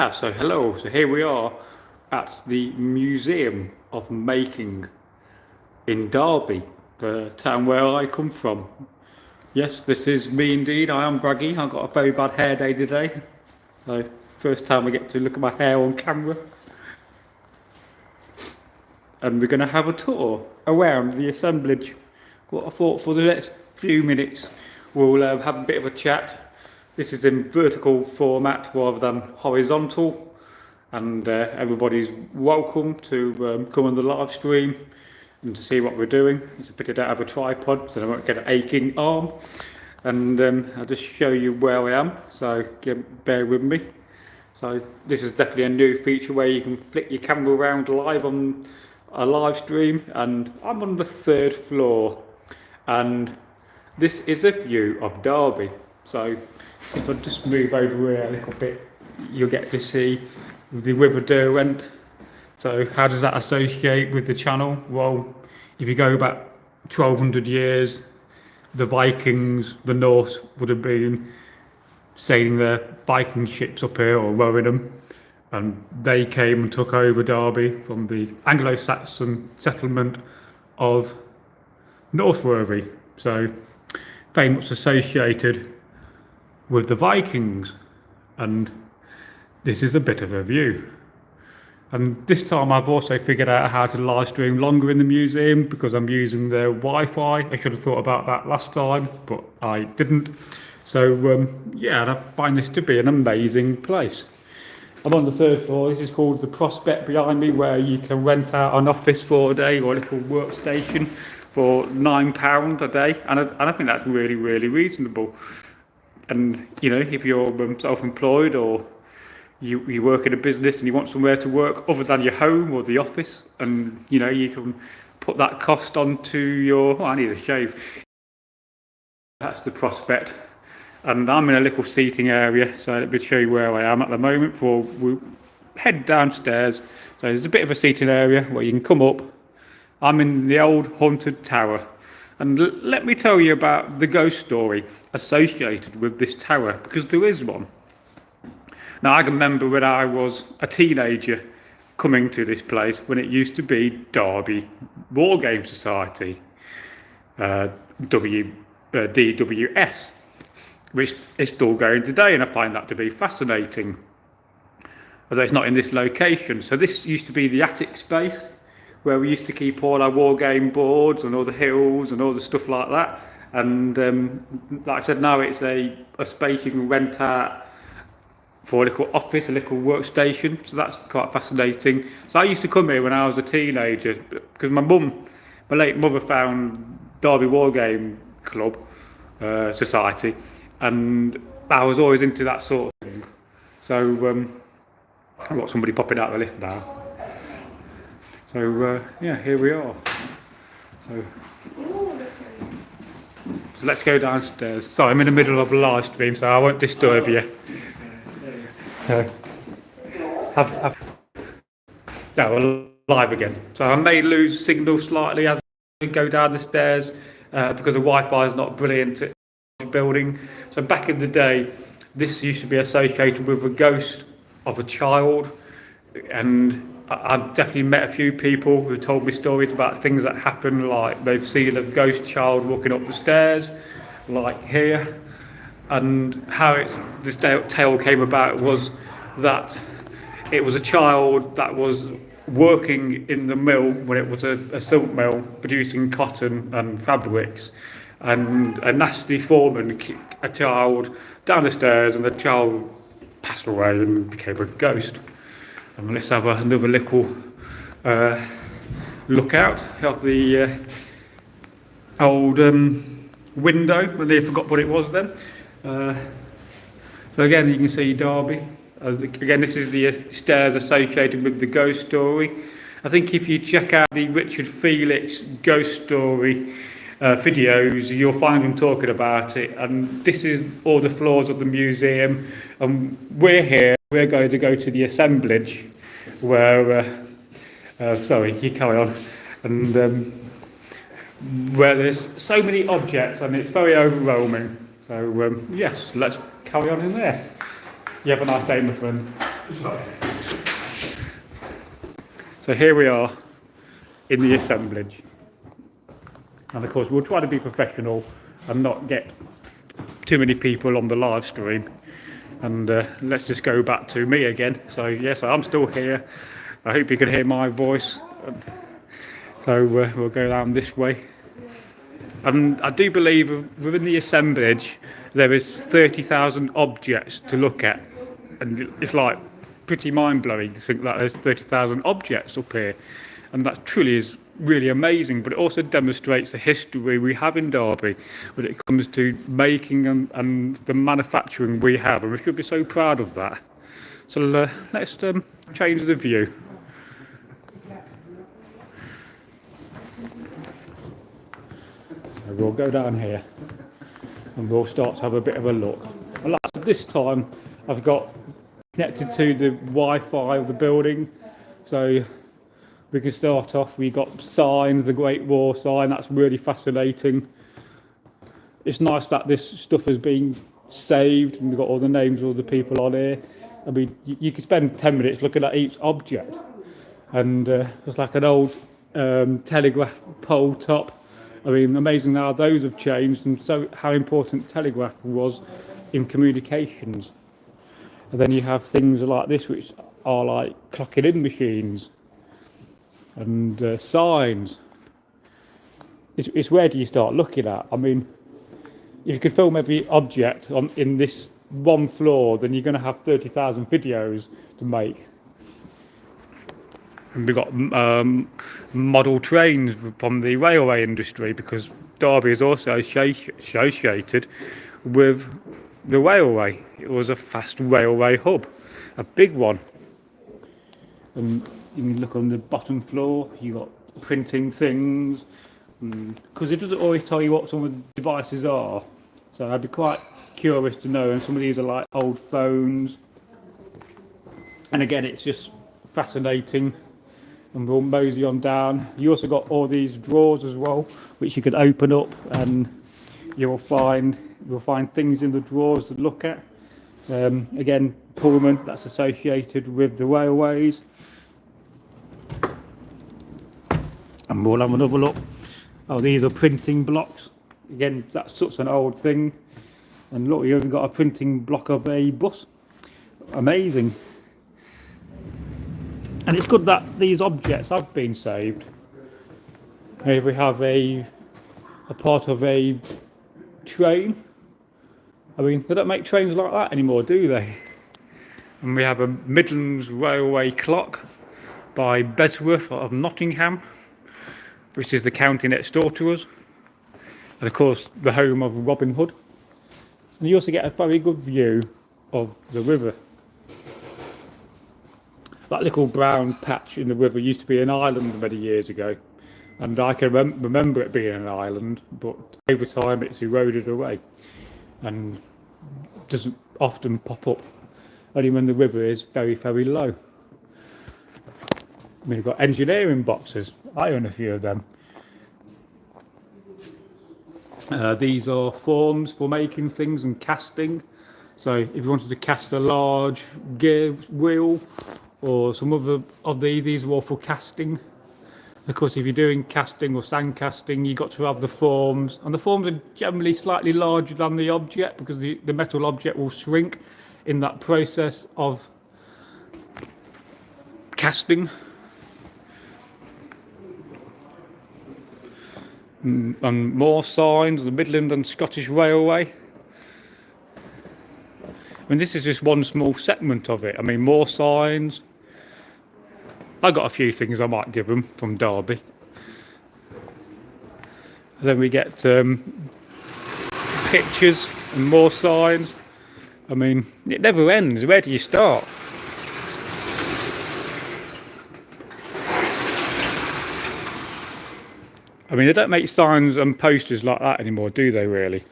So hello, so here we are at the Museum of Making in Derby, the town where I come from. Yes, this is me indeed, I am braggy, I've got a very bad hair day today. So, first time I get to look at my hair on camera. And we're going to have a tour around the assemblage. What I thought for the next few minutes, we'll have a bit of a chat. This is in vertical format rather than horizontal, and everybody's welcome to come on the live stream and to see what we're doing. It's a bit out of a tripod so I won't get an aching arm, and I'll just show you where I am, so bear with me. So this is definitely a new feature where you can flick your camera around live on a live stream, and I'm on the 3rd floor, and this is a view of Derby. So if I just move over here a little bit, you'll get to see the River Derwent. So how does that associate with the channel? Well, if you go back 1200 years, the Vikings, the Norse, would have been sailing their Viking ships up here or rowing them, and they came and took over Derby from the Anglo-Saxon settlement of Northworthy. So very much associated with the Vikings, and this is a bit of a view. And this time I've also figured out how to live stream longer in the museum because I'm using their Wi-Fi. I should have thought about that last time, but I didn't. So yeah, I find this to be an amazing place. I'm on the 3rd floor. This is called the Prospect behind me, where you can rent out an office for a day or a little workstation for £9 a day, and I think that's really, really reasonable. And you know, if you're self-employed or you work in a business and you want somewhere to work other than your home or the office, and you know, you can put that cost onto your... Oh, I need a shave. That's the Prospect, and I'm in a little seating area, so let me show you where I am at the moment before we head downstairs. So there's a bit of a seating area where you can come up. I'm in the old haunted tower. And let me tell you about the ghost story associated with this tower, because there is one. Now, I can remember when I was a teenager coming to this place when it used to be Derby War Game Society, DWS, which is still going today, and I find that to be fascinating. Although it's not in this location. So this used to be the attic space, where we used to keep all our war game boards and all the hills and all the stuff like that. And like I said, now it's a space you can rent out for a little office, a little workstation. So that's quite fascinating. So I used to come here when I was a teenager because my late mother found Derby War Game Club Society, and I was always into that sort of thing. So I've got somebody popping out the lift now. So yeah, here we are. So let's go downstairs. Sorry, I'm in the middle of a live stream, so I won't disturb you. We're live again. So I may lose signal slightly as I go down the stairs because the Wi-Fi is not brilliant at the building. So back in the day, this used to be associated with a ghost of a child, and I've definitely met a few people who told me stories about things that happen, like they've seen a ghost child walking up the stairs, like here. And how this tale came about was that it was a child that was working in the mill when it was a silk mill producing cotton and fabrics, and a nasty foreman kicked a child down the stairs, and the child passed away and became a ghost. And let's have another little look out of the old window. I forgot what it was then. So again, you can see Derby. Again, this is the stairs associated with the ghost story. I think if you check out the Richard Felix ghost story videos, you'll find him talking about it. And this is all the floors of the museum. And we're here. We're going to go to the assemblage, where sorry, you carry on, and where there's so many objects and it's very overwhelming. So yes, let's carry on in there. You have a nice day, my friend. So here we are in the assemblage. And of course we'll try to be professional and not get too many people on the live stream. And let's just go back to me again. So yes, I'm still here. I hope you can hear my voice. So we'll go down this way. And I do believe within the assemblage there is 30,000 objects to look at. And it's like pretty mind-blowing to think that there's 30,000 objects up here. And that truly is really amazing, but it also demonstrates the history we have in Derby when it comes to making and the manufacturing we have, and we should be so proud of that. So let's change the view. So we'll go down here and we'll start to have a bit of a look. And this time I've got connected to the Wi-Fi of the building, so we can start off. We got signs, the Great War sign, that's really fascinating. It's nice that this stuff has been saved and we've got all the names of all the people on here. I mean, you could spend 10 minutes looking at each object. And it's like an old telegraph pole top. I mean, amazing how those have changed and so how important telegraph was in communications. And then you have things like this, which are like clocking in machines and signs. It's where do you start looking at? I mean, if you could film every object in this one floor, then you're going to have 30,000 videos to make. And we've got model trains from the railway industry, because Derby is also associated with the railway. It was a fast railway hub, a big one. And you can look on the bottom floor, you got printing things, because it doesn't always tell you what some of the devices are. So I'd be quite curious to know, and some of these are like old phones. And again, it's just fascinating. And we'll mosey on down. You also got all these drawers as well, which you could open up, and you'll find things in the drawers to look at. Again, Pullman, that's associated with the railways. And we'll have another look. Oh, these are printing blocks. Again, that's such an old thing. And look, you've even got a printing block of a bus. Amazing. And it's good that these objects have been saved. Here we have a part of a train. I mean, they don't make trains like that anymore, do they? And we have a Midlands Railway clock by Besworth of Nottingham, which is the county next door to us. And of course, the home of Robin Hood. And you also get a very good view of the river. That little brown patch in the river used to be an island many years ago, and I can remember it being an island, but over time it's eroded away and doesn't often pop up, only when the river is very, very low. I mean, we've got engineering boxes. I own a few of them. These are forms for making things and casting. So if you wanted to cast a large gear wheel, or some other of these are all for casting. Of course, if you're doing casting or sand casting, you've got to have the forms. And the forms are generally slightly larger than the object, because the metal object will shrink in that process of casting. And more signs, the Midland and Scottish Railway. I mean, this is just one small segment of it. I mean, more signs. I got a few things I might give them from Derby. And then we get pictures and more signs. I mean, it never ends. Where do you start? I mean, they don't make signs and posters like that anymore, do they, really?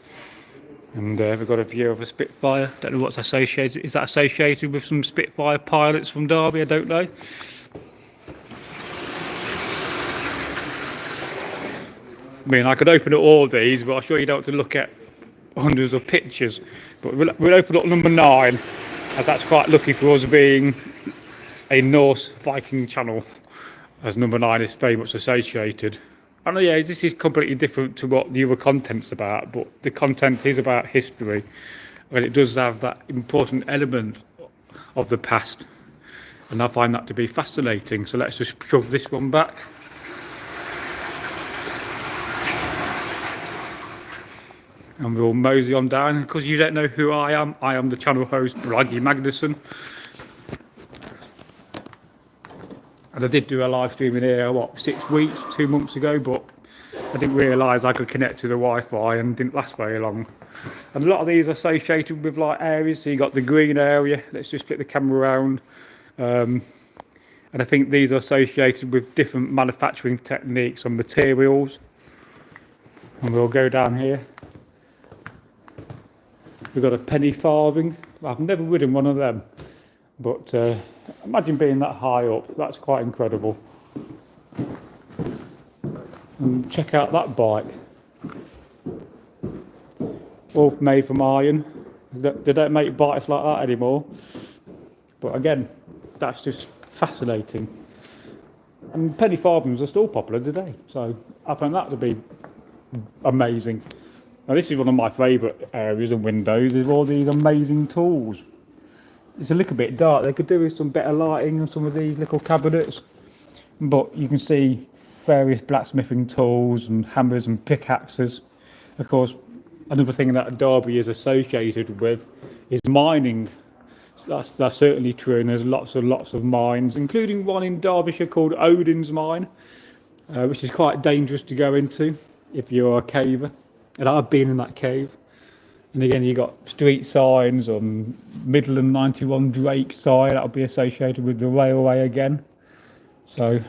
And we've got a view of a Spitfire. Don't know what's associated. Is that associated with some Spitfire pilots from Derby? I don't know. I mean, I could open up all these, but I'm sure you don't have to look at hundreds of pictures. But we'll open up number 9. as that's quite lucky for us being a Norse Viking channel, as number 9 is very much associated. I know, yeah, this is completely different to what the other content's about, but the content is about history, and it does have that important element of the past, and I find that to be fascinating. So let's just shove this one back. And we'll mosey on down. Because you don't know who I am the channel host, Bragi Magnuson. And I did do a live stream in here, 6 weeks, 2 months ago, but I didn't realise I could connect to the Wi-Fi and didn't last very long. And a lot of these are associated with like areas. So you got the green area. Let's just flip the camera around. And I think these are associated with different manufacturing techniques and materials. And we'll go down here. We've got a penny farthing. I've never ridden one of them, but imagine being that high up. That's quite incredible. And check out that bike. All made from iron. They don't make bikes like that anymore. But again, that's just fascinating. And penny farthings are still popular today. So I find that to be amazing. Now this is one of my favourite areas and windows, is all these amazing tools. It's a little bit dark. They could do with some better lighting on some of these little cabinets. But you can see various blacksmithing tools and hammers and pickaxes. Of course, another thing that Derby is associated with is mining. So that's certainly true, and there's lots of mines, including one in Derbyshire called Odin's Mine, which is quite dangerous to go into if you're a caver. And I've been in that cave. And again, you got street signs on Midland 91 Drake side. That'll be associated with the railway again. So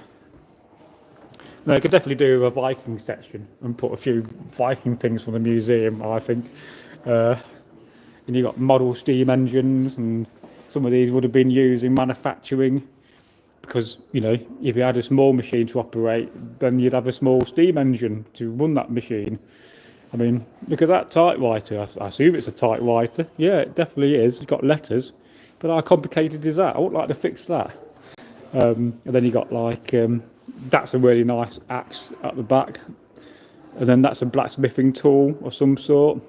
no, I could definitely do a Viking section and put a few Viking things from the museum, I think. And you got model steam engines, and some of these would have been used in manufacturing, because, you know, if you had a small machine to operate, then you'd have a small steam engine to run that machine. I mean, look at that typewriter. I assume it's a typewriter. Yeah, it definitely is. It's got letters. But how complicated is that? I would like to fix that. And then you got like, that's a really nice axe at the back. And then that's a blacksmithing tool of some sort.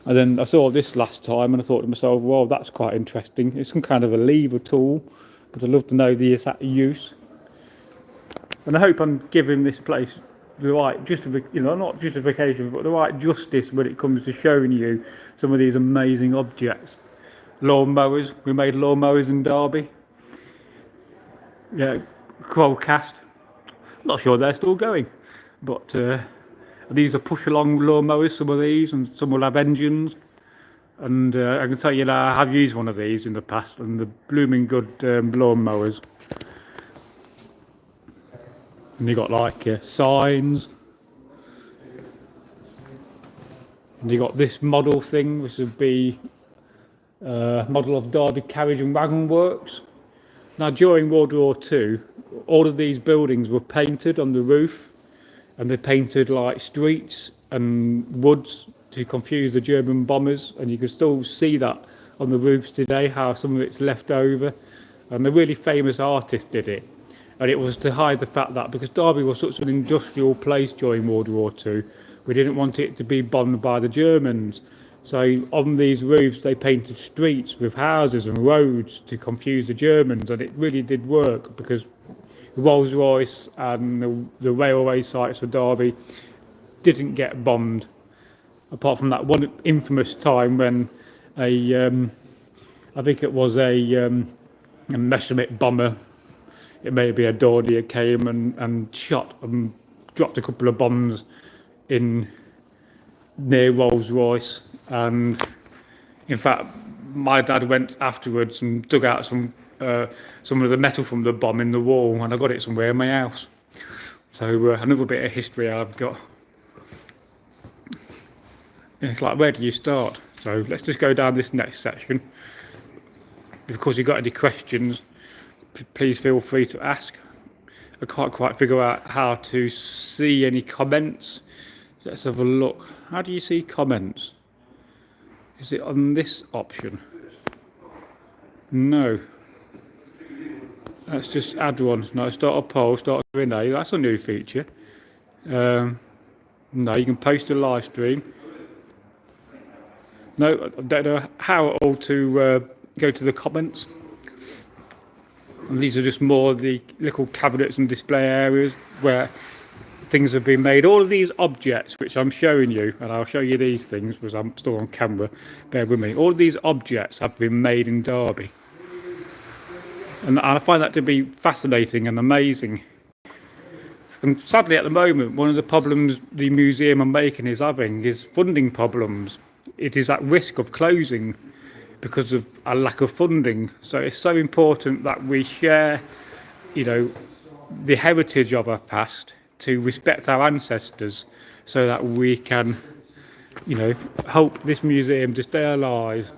And then I saw this last time and I thought to myself, well, that's quite interesting. It's some kind of a lever tool, but I'd love to know the exact use. And I hope I'm giving this place the right not justification, but the right justice when it comes to showing you some of these amazing objects. Lawn mowers. We made lawn mowers in Derby. Yeah, Quollcast. Not sure they're still going, but these are push-along lawn mowers. Some of these, and some will have engines. And I can tell you that I have used one of these in the past, and the blooming good lawn mowers. And you got like signs, and you got this model thing, which would be model of Derby Carriage and Wagon Works. Now during World War II, all of these buildings were painted on the roof, and they painted like streets and woods to confuse the German bombers, and you can still see that on the roofs today, how some of it's left over. And a really famous artist did it. And it was to hide the fact that because Derby was such an industrial place during World War II, we didn't want it to be bombed by the Germans. So on these roofs they painted streets with houses and roads to confuse the Germans, and it really did work, because Rolls-Royce and the railway sites of Derby didn't get bombed, apart from that one infamous time when I think it was a Messerschmitt bomber, it may be a Dornier, came and shot and dropped a couple of bombs in near Rolls-Royce. And in fact, my dad went afterwards and dug out some of the metal from the bomb in the wall, and I got it somewhere in my house. So another bit of history I've got. It's like, where do you start? So let's just go down this next section. Of course, if you've got any questions, please feel free to ask. I can't quite figure out how to see any comments. Let's have a look. How do you see comments? Is it on this option? No. Let's just add one. No, start a poll, start a Q&A. That's a new feature. No, you can post a live stream. No, I don't know how at all to go to the comments. And these are just more the little cabinets and display areas where things have been made. All of these objects which I'm showing you, and I'll show you these things because I'm still on camera, bear with me. All of these objects have been made in Derby. And I find that to be fascinating and amazing. And sadly at the moment, one of the problems the museum I'm making is having is funding problems. It is at risk of closing because of a lack of funding. So it's so important that we share, you know, the heritage of our past, to respect our ancestors, so that we can, you know, help this museum to stay alive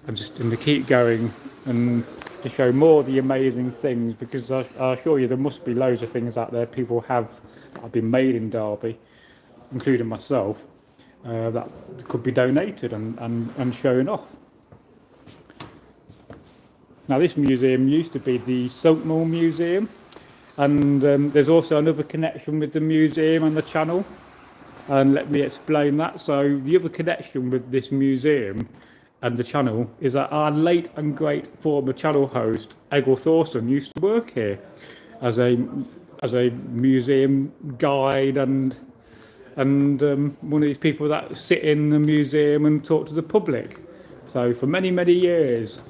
and to keep going and to show more of the amazing things, because I assure you there must be loads of things out there people have that have been made in Derby, including myself, that could be donated and shown off. Now this museum used to be the Silkmill Museum, and there's also another connection with the museum and the channel, and let me explain that. So the other connection with this museum and the channel is that our late and great former channel host Egil Thorson used to work here as a museum guide and one of these people that sit in the museum and talk to the public. So for many years,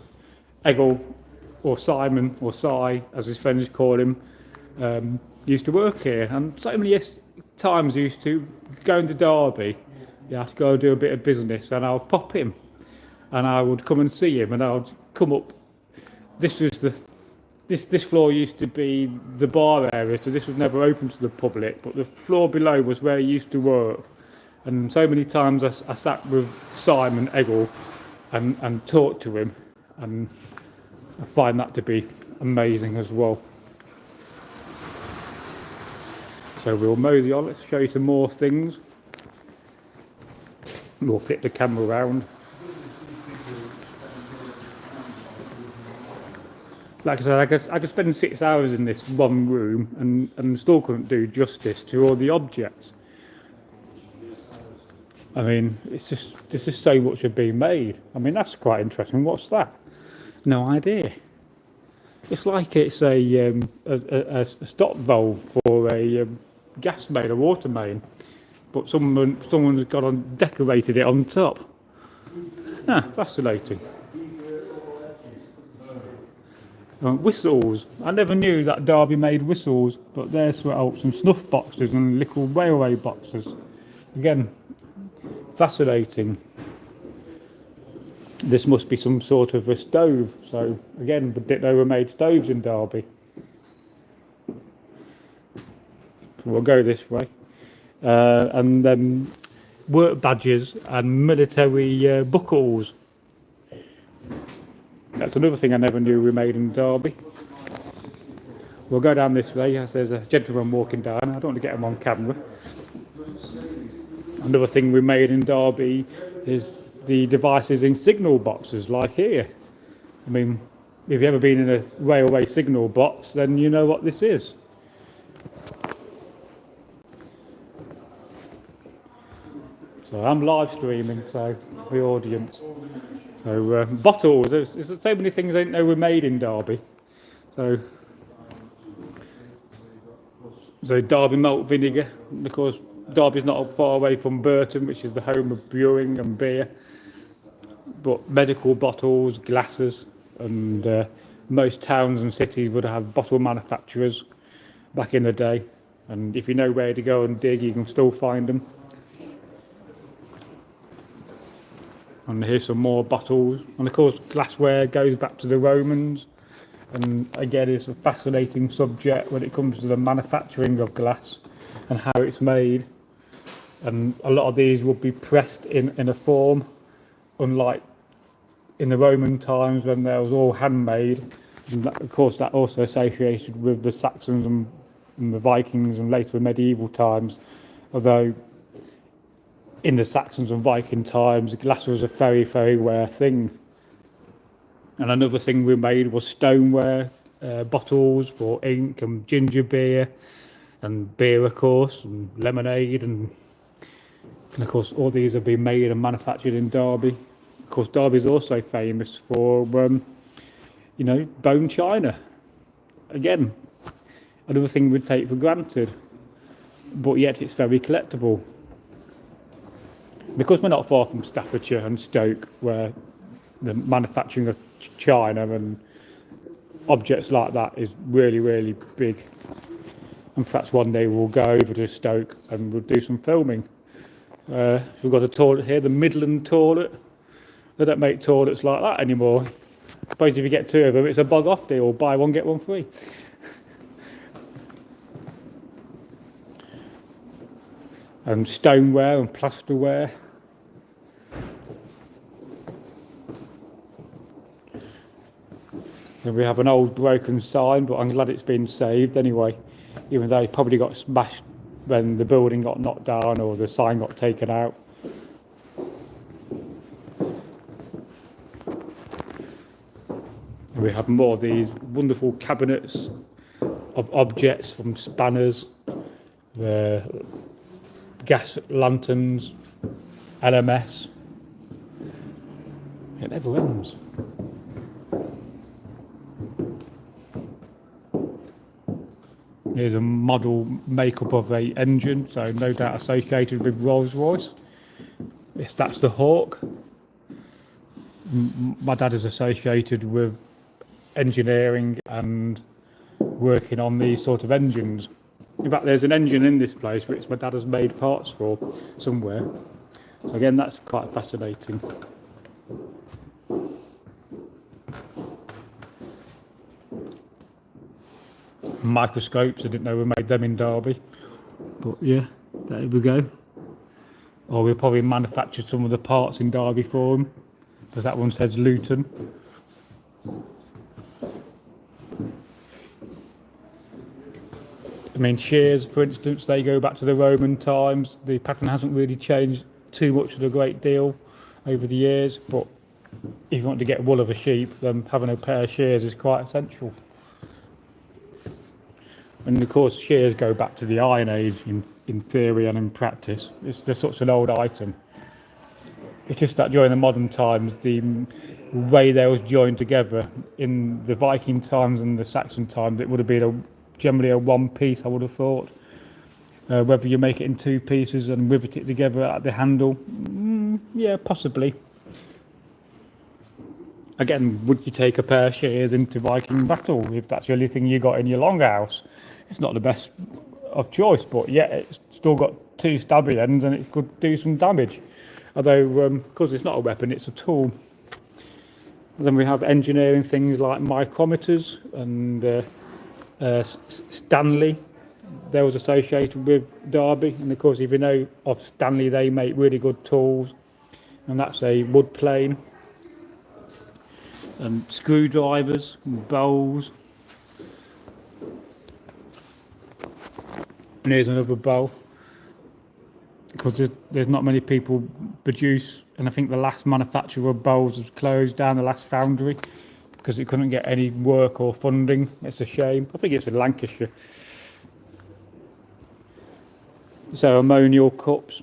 Egil, or Simon, or Si as his friends call him, used to work here, and so many times used to go into Derby, you have to go and do a bit of business, and I would pop him and I would come and see him, and I would come up. This was this floor used to be the bar area, so this was never open to the public, but the floor below was where he used to work. And so many times I sat with Simon Egil and talked to him, and I find that to be amazing as well. So we'll mosey on, let's show you some more things. We'll flip the camera around. Like I said, I could spend 6 hours in this one room and still couldn't do justice to all the objects. I mean, there's just so much have been made. I mean, that's quite interesting. What's that? No idea. It's like it's a stop valve for a gas main, a water main, but someone's gone and decorated it on top. Fascinating. Whistles. I never knew that Derby made whistles, but there's some snuff boxes and little railway boxes. Again, fascinating. This must be some sort of a stove. So again, we didn't know we made stoves in Derby. We'll go this way. And then work badges and military buckles. That's another thing I never knew we made in Derby. We'll go down this way, as there's a gentleman walking down. I don't want to get him on camera. Another thing we made in Derby is the devices in signal boxes, like here. I mean, if you've ever been in a railway signal box, then you know what this is. So I'm live streaming, so the audience. So bottles, there's so many things I didn't know were made in Derby. So Derby malt vinegar, because Derby's not far away from Burton, which is the home of brewing and beer. But medical bottles, glasses, and most towns and cities would have bottle manufacturers back in the day. And if you know where to go and dig, you can still find them. And here's some more bottles. And of course, glassware goes back to the Romans. And again, it's a fascinating subject when it comes to the manufacturing of glass and how it's made. And a lot of these will be pressed in a form, unlike in the Roman times when they was all handmade. And that, of course, that also associated with the Saxons and the Vikings and later medieval times. Although in the Saxons and Viking times, glass was a very, very rare thing. And another thing we made was stoneware, bottles for ink and ginger beer, and beer, of course, and lemonade, and of course all these have been made and manufactured in Derby. Of course, Derby is also famous for, you know, bone china. Again, another thing we'd take for granted, but yet it's very collectible. Because we're not far from Staffordshire and Stoke, where the manufacturing of china and objects like that is really, really big. And perhaps one day we'll go over to Stoke and we'll do some filming. We've got a toilet here, the Midland toilet. They don't make toilets like that anymore. I suppose if you get two of them, it's a bug off deal, buy one, get one free. And stoneware and plasterware. And we have an old broken sign, but I'm glad it's been saved anyway, even though it probably got smashed when the building got knocked down or the sign got taken out. And we have more of these wonderful cabinets of objects, from spanners, the gas lanterns, LMS. It never ends. Here's a model makeup of a engine, so no doubt associated with Rolls-Royce. Yes, that's the Hawk. My dad is associated with engineering and working on these sort of engines. In fact, there's an engine in this place which my dad has made parts for somewhere. So again, that's quite fascinating. Microscopes, I didn't know we made them in Derby. But yeah, there we go. Or we'll probably manufacture some of the parts in Derby for them, because that one says Luton. I mean, shears, for instance, they go back to the Roman times. The pattern hasn't really changed too much of a great deal over the years, but if you want to get wool of a sheep, then having a pair of shears is quite essential. And of course, shears go back to the Iron Age in theory and in practice. It's just such an old item. It's just that during the modern times, the way they was joined together in the Viking times and the Saxon times, it would have been generally a one piece, I would have thought. Whether you make it in two pieces and rivet it together at the handle, yeah, possibly. Again, would you take a pair of shears into Viking battle if that's the only thing you got in your longhouse? It's not the best of choice, but yeah, it's still got two stabby ends and it could do some damage. Although, because it's not a weapon, it's a tool. And then we have engineering things like micrometers and Stanley. They was associated with Derby, and of course, if you know of Stanley, they make really good tools, and that's a wood plane. And screwdrivers, and bows. And here's another bow. Because there's not many people produce, and I think the last manufacturer of bows was closed down, the last foundry, because it couldn't get any work or funding. It's a shame. I think it's in Lancashire. Ceremonial cups.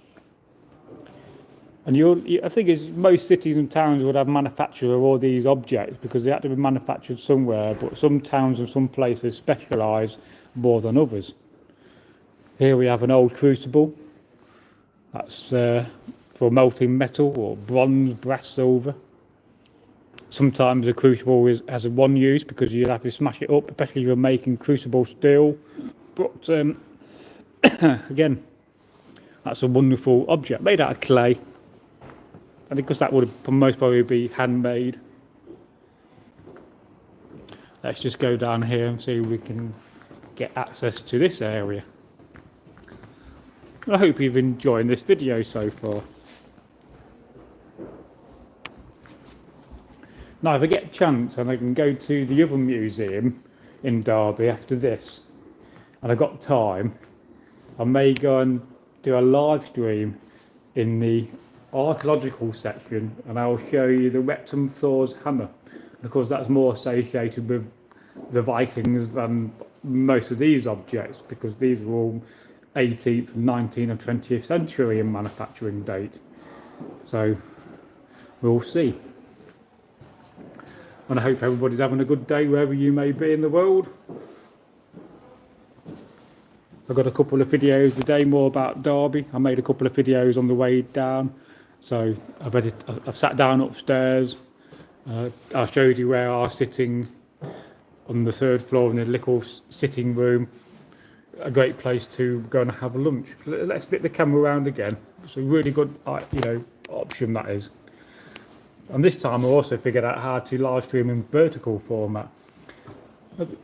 And I think most cities and towns would have manufacture of all these objects because they had to be manufactured somewhere, but some towns and some places specialise more than others. Here we have an old crucible. That's for melting metal or bronze, brass, silver. Sometimes a crucible has a one use because you have to smash it up, especially if you're making crucible steel. But again, that's a wonderful object made out of clay. And because that would most probably be handmade. Let's just go down here and see if we can get access to this area. I hope you've enjoyed this video so far. Now if I get a chance and I can go to the other museum in Derby after this, and I've got time, I may go and do a live stream in the archaeological section, and I'll show you the Reptum Thor's hammer. And of course, that's more associated with the Vikings than most of these objects, because these were all 18th, 19th, and 20th century in manufacturing date. So we'll see. And I hope everybody's having a good day wherever you may be in the world. I've got a couple of videos today more about Derby. I made a couple of videos on the way down. So I've sat down upstairs. I showed you where I was sitting on the 3rd floor in the little sitting room. A great place to go and have a lunch. Let's split the camera around again. It's a really good, option that is. And this time I also figured out how to live stream in vertical format.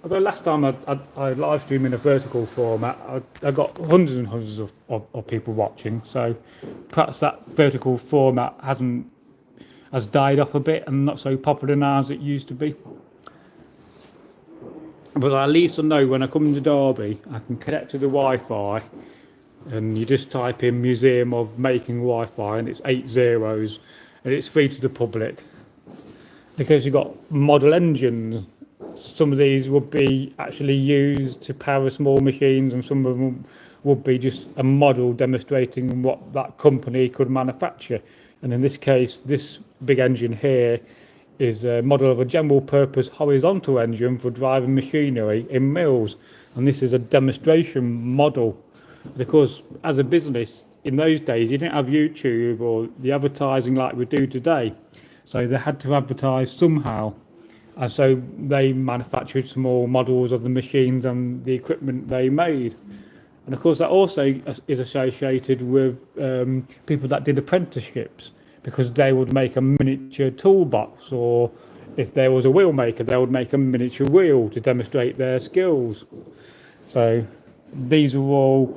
Although last time I live streamed in a vertical format, I got hundreds and hundreds of people watching. So perhaps that vertical format has died off a bit and not so popular now as it used to be. But at least I know when I come to Derby, I can connect to the Wi-Fi, and you just type in Museum of Making Wi-Fi, and it's 8 zeros, and it's free to the public. Because you've got model engines, some of these would be actually used to power small machines, and some of them would be just a model demonstrating what that company could manufacture. And in this case, this big engine here is a model of a general purpose horizontal engine for driving machinery in mills, and this is a demonstration model, because as a business in those days you didn't have YouTube or the advertising like we do today, so they had to advertise somehow, and so they manufactured small models of the machines and the equipment they made. And of course that also is associated with people that did apprenticeships, because they would make a miniature toolbox, or if there was a wheel maker, they would make a miniature wheel to demonstrate their skills. So these are all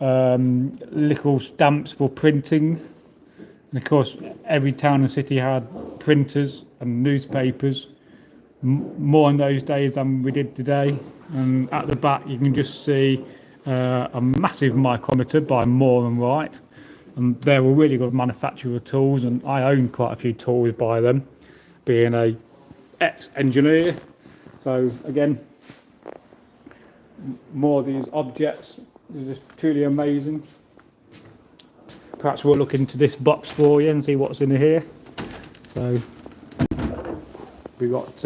little stamps for printing. And of course, every town and city had printers and newspapers, more in those days than we did today. And at the back, you can just see a massive micrometer by Moore and Wright. And they were really good manufacturer of tools, and I own quite a few tools by them, being a ex-engineer. So again, more of these objects, they're just truly amazing. Perhaps we'll look into this box for you and see what's in here. So we've got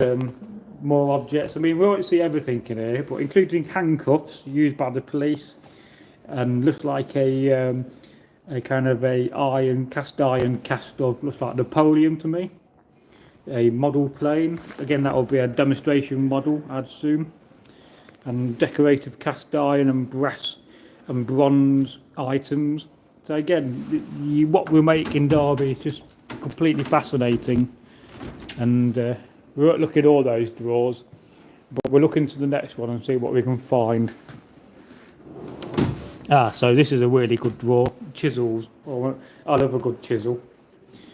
more objects. I mean, we won't see everything in here, but including handcuffs used by the police, and looks like a kind of cast iron cast of, looks like Napoleon to me. A model plane, again that will be a demonstration model, I'd assume. And decorative cast iron and brass and bronze items. So again, what we make in Derby is just completely fascinating. And we won't look at all those drawers, but we'll look into the next one and see what we can find. So this is a really good drawer. Chisels. Oh, I love a good chisel.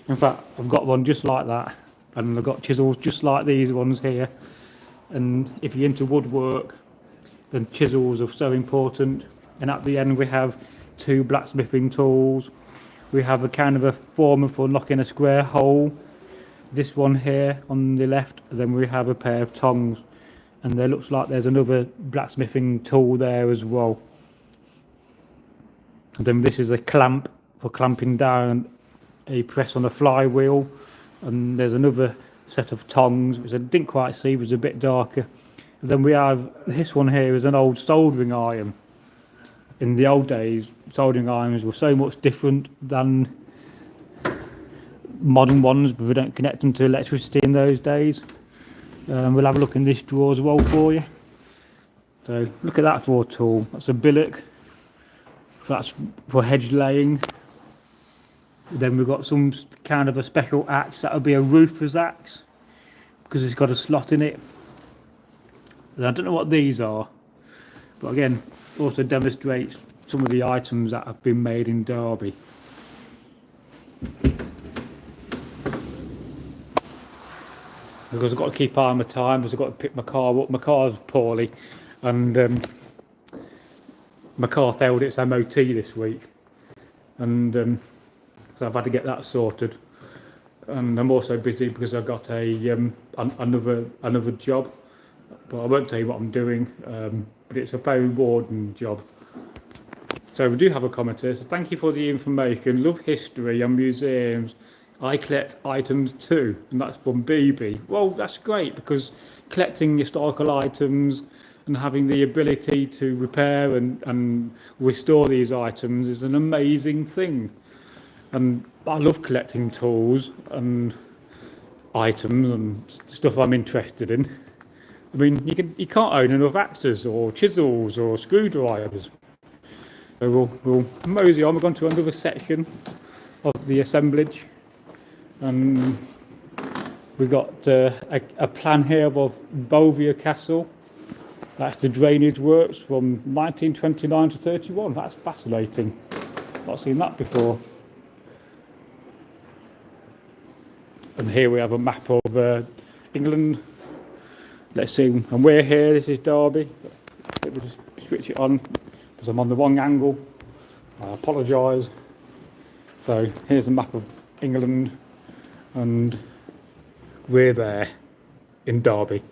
In fact, I've got one just like that, and I've got chisels just like these ones here. And if you're into woodwork, then chisels are so important. And at the end we have 2 blacksmithing tools. We have a kind of a former for knocking a square hole. This one here on the left. And then we have a pair of tongs, and there looks like there's another blacksmithing tool there as well. And then this is a clamp for clamping down a press on a flywheel, and there's another set of tongs which I didn't quite see, was a bit darker. And then we have this one here is an old soldering iron. In the old days, soldering irons were so much different than modern ones, but we don't connect them to electricity in those days. We'll have a look in this drawer as well for you. So look at that for a tool. That's a billock. That's for hedge laying. Then we've got some kind of a special axe. That would be a roofer's axe, because it's got a slot in it. And I don't know what these are, but again, also demonstrates some of the items that have been made in Derby. Because I've got to keep eye on my time, because I've got to pick my car up. My car's poorly, and my car failed its MOT this week, and so I've had to get that sorted. And I'm also busy because I've got another job, but I won't tell you what I'm doing. But it's a very rewarding job. So we do have a comment here. So thank you for the information. Love history and museums. I collect items too, and that's from BB. Well, that's great, because collecting historical items and having the ability to repair and restore these items is an amazing thing. And I love collecting tools and items and stuff I'm interested in. I mean, you can't own enough axes or chisels or screwdrivers. So we'll mosey on. We're going to another section of the assemblage, and we've got a plan here of Bolvia Castle. That's the drainage works from 1929 to 31. That's fascinating. Not seen that before. And here we have a map of England. Let's see, and we're here. This is Derby. Let me just switch it on because I'm on the wrong angle. I apologise. So here's a map of England, and we're there in Derby.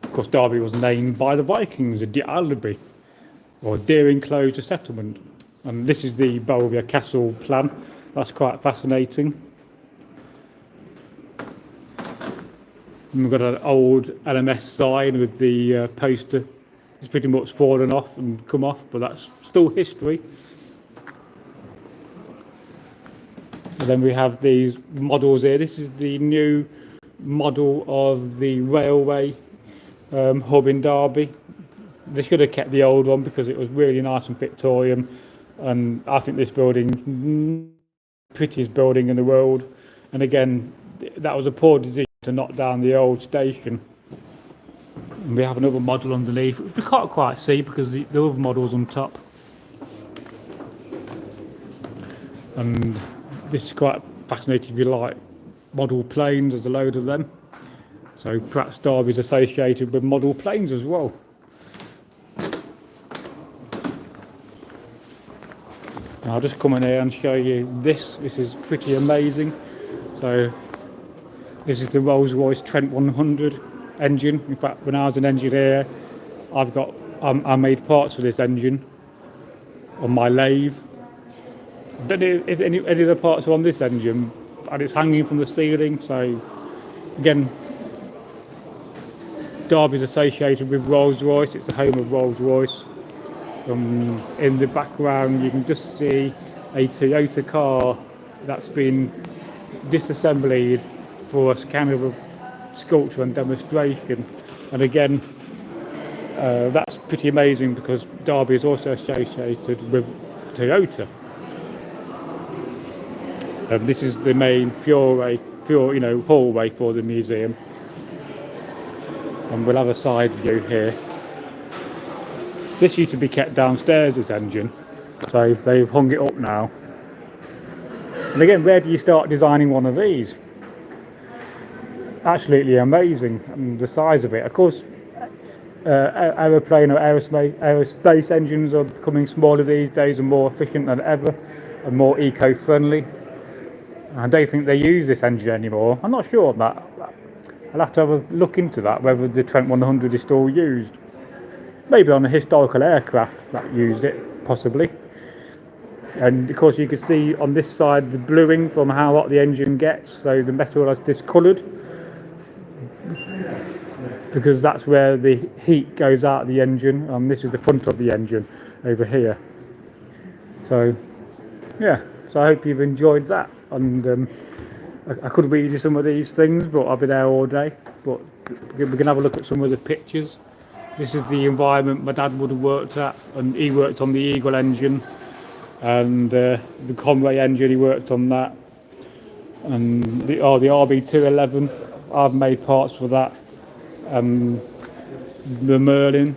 Of course, Derby was named by the Vikings, Alderby, or Deer Enclosure Settlement. And this is the Bolvia Castle plan. That's quite fascinating. And we've got an old LMS sign with the poster. It's pretty much fallen off and come off, but that's still history. And then we have these models here. This is the new model of the railway hub in Derby. They should have kept the old one because it was really nice and Victorian. And I think this building's the prettiest building in the world. And again, that was a poor decision to knock down the old station. And we have another model underneath, which we can't quite see because the other model's on top. And this is quite fascinating if you like model planes. There's a load of them. So perhaps Derby's associated with model planes as well. And I'll just come in here and show you this. This is pretty amazing. So this is the Rolls-Royce Trent 100 engine. In fact, when I was an engineer, I made parts for this engine on my lathe. Don't know if any of the parts are on this engine, and it's hanging from the ceiling. So again, Derby's associated with Rolls-Royce. It's the home of Rolls-Royce. In the background, you can just see a Toyota car that's been disassembled for a kind of a sculpture and demonstration. And again, that's pretty amazing because Derby is also associated with Toyota. This is the main hallway for the museum. And we'll have a side view here. This used to be kept downstairs, this engine, so they've hung it up now. And again, where do you start designing one of these? Absolutely amazing, and the size of it. Of course, aeroplane or aerospace engines are becoming smaller these days and more efficient than ever and more eco-friendly. I don't think they use this engine anymore. I'm not sure on that. I'll have to have a look into that, whether the Trent 100 is still used. Maybe on a historical aircraft that used it, possibly. And of course you could see on this side the bluing from how hot the engine gets, so the metal has discoloured because that's where the heat goes out of the engine, and this is the front of the engine over here. So yeah, so I hope you've enjoyed that, and I could read you some of these things, but I'll be there all day. But we're going to have a look at some of the pictures. This is the environment my dad would have worked at, and he worked on the Eagle engine, and the Conway engine, he worked on that, and the RB211, I've made parts for that. The Merlin,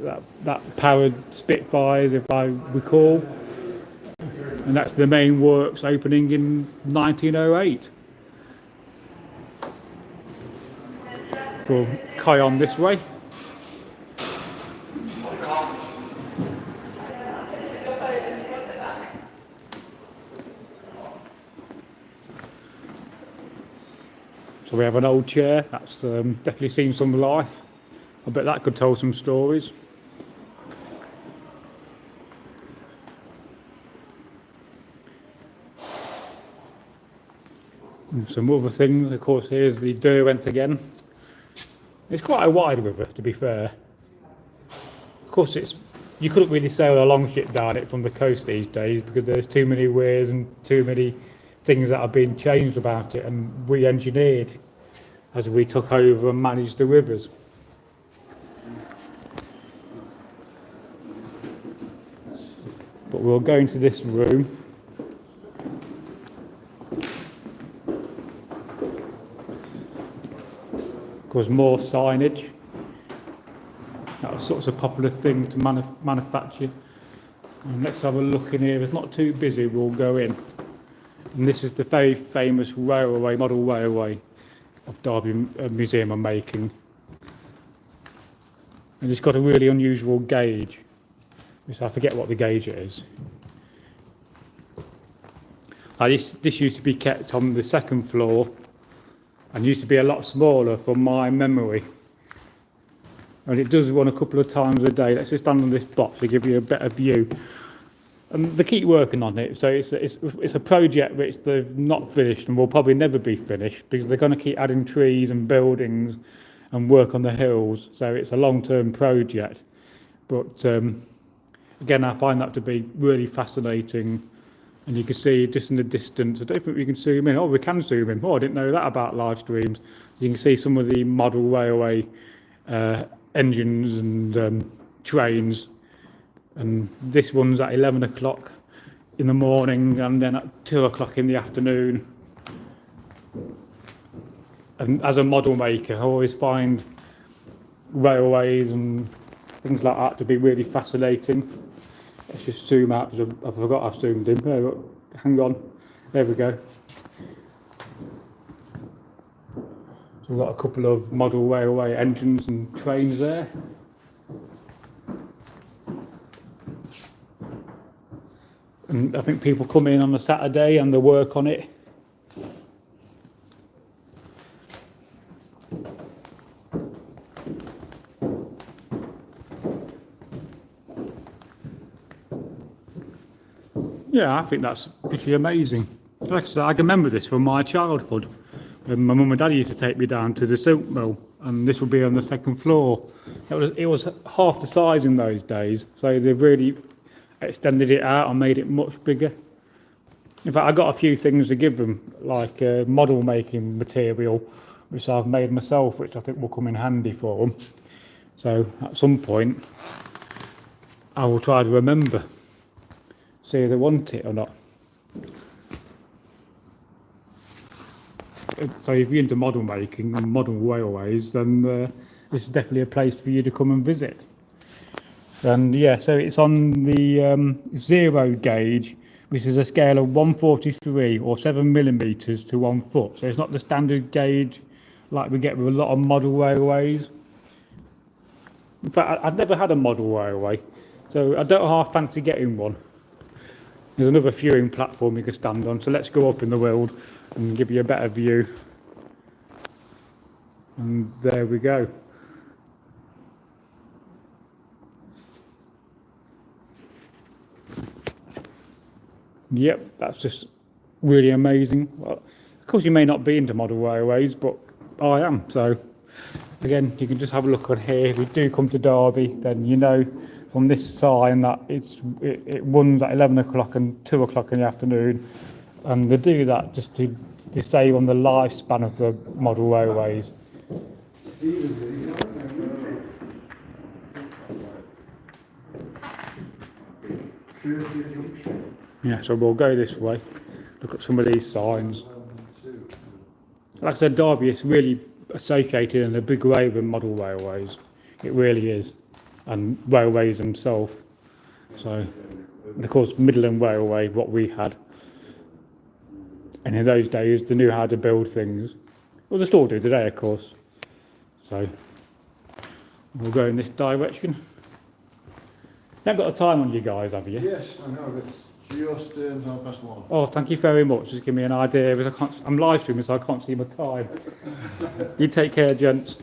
that powered Spitfires, if I recall, and that's the main works opening in 1908. We'll carry on this way. So we have an old chair that's definitely seen some life. I bet that could tell some stories. And some other things, of course, here's the Derwent again. It's quite a wide river, to be fair. Of course, you couldn't really sail a long ship down it from the coast these days because there's too many weirs and too many things that have been changed about it and re-engineered as we took over and managed the rivers. But we'll go into this room. Of course, more signage. That was sort of a popular thing to manufacture. And let's have a look in here. If it's not too busy, we'll go in. And this is the very famous railway, model railway of Derby Museum of Making. And it's got a really unusual gauge, which I forget what the gauge is. This used to be kept on the second floor and used to be a lot smaller from my memory. And it does run a couple of times a day. Let's just stand on this box to give you a better view. And they keep working on it, so it's a project which they've not finished and will probably never be finished because they're going to keep adding trees and buildings and work on the hills. So it's a long-term project. But again, I find that to be really fascinating. And you can see just in the distance, I don't think we can zoom in. Oh, we can zoom in. Oh, I didn't know that about live streams. You can see some of the model railway engines and trains. And this one's at 11 o'clock in the morning and then at 2 o'clock in the afternoon. And as a model maker, I always find railways and things like that to be really fascinating. Let's just zoom out because I forgot I've zoomed in. Hang on. There we go. So we've got a couple of model railway engines and trains there. And I think people come in on a Saturday and they work on it. Yeah, I think that's pretty amazing. Like I said, I can remember this from my childhood. When my mum and dad used to take me down to the silk mill, and this would be on the second floor. It was half the size in those days, so they've really extended it out and made it much bigger. In fact, I got a few things to give them, like model making material, which I've made myself, which I think will come in handy for them. So at some point, I will try to remember, see if they want it or not. So if you're into model making and model railways, then this is definitely a place for you to come and visit. And yeah, so it's on the 0 gauge, which is a scale of 143 or 7mm to 1 foot. So it's not the standard gauge like we get with a lot of model railways. In fact, I've never had a model railway, so I don't half fancy getting one. There's another viewing platform you can stand on, so let's go up in the world and give you a better view. And there we go. Yep, that's just really amazing. Well, of course, you may not be into model railways, but I am. So, again, you can just have a look on here. If you do come to Derby, then you know from this sign that it runs at 11 o'clock and 2 o'clock in the afternoon. And they do that just to save on the lifespan of the model railways. Yeah, so we'll go this way, look at some of these signs. Like I said, Derby is really associated in a big way with model railways. It really is. And railways themselves. So, and of course, Midland Railway, what we had. And in those days, they knew how to build things. Well, they still do today, of course. So, we'll go in this direction. You haven't got a time on you guys, have you? Yes, I know. Let's Just 1:30. Oh, thank you very much. Just give me an idea. I'm live streaming, so I can't see my time. You take care, gents.